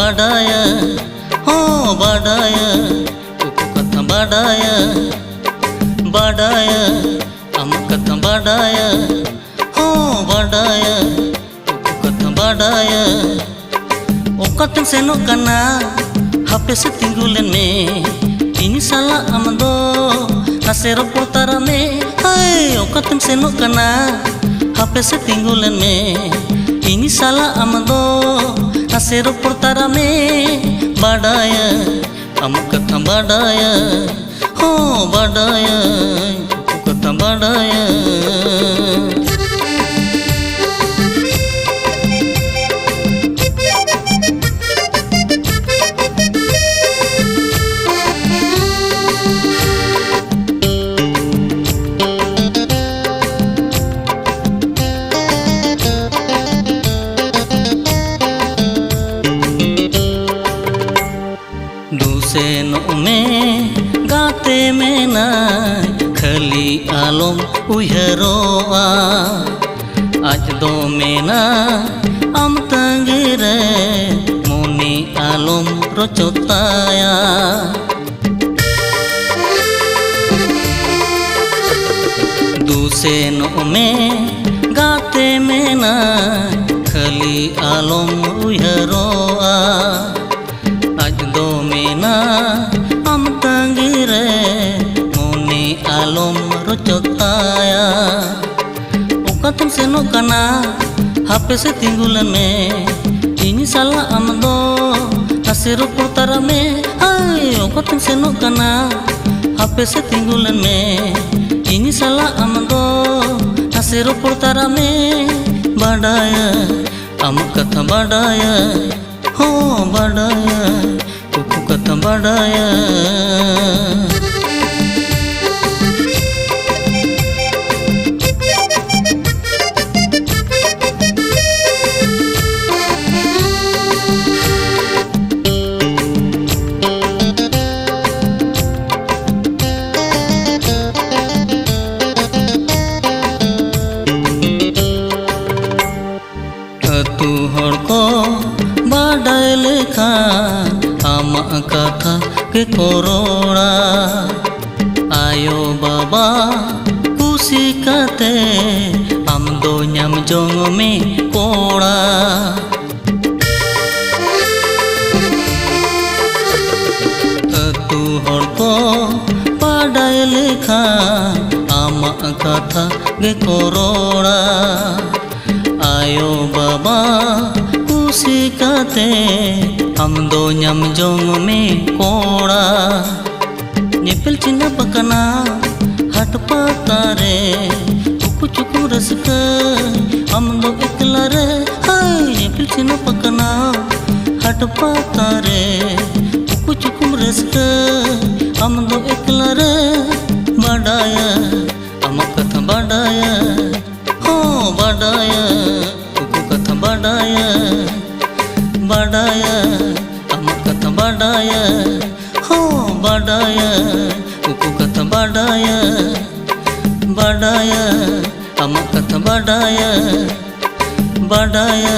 badaya, oh badaya, kuku kata badaya, badaya, amu kata badaya, oh badaya, kuku kata badaya. Okatem senok kana, hape setinggulen me, ini salah amdo, nasero potara me, hai okatem senok kana, hape setinggulen me. Ini salah amdo nasero portara me badaya amu kata badaya oh badaya kuku kata badaya. दूसरे में गाते में ना खली आलम उहरोआ आज दो में ना आम तंगिरे मोनी आलम रोचोताया दूसरे में गाते में ना खली आलम उहरोआ आज दो मेना आम तंगिरे मोनी आलम रोचोताया okatem senok kana hape setinggulan me ini salah amdo nasero portara me hai okatem senok kana hape setinggulan me ini salah amdo nasero portara me badaya amu kata badaya oh badaya kuku kata badaya. atu hor ko badai lekha ama katha ke korora ayo baba kusi kate am do nyam jong me kora atu hor ko badai lekha ama katha ke korora ayo baba kusi kate हम दो nyam jong me kora nyepel cina pakana hat patare cuku cuku raska हम दो ekla re hai nyepel cina pakana hat patare cuku cuku raska हम दो ekla re badaya amak katha badaya oh badaya kuku katha badaya badaya amak kata badaya oh badaya kuku kata badaya badaya amak kata badaya badaya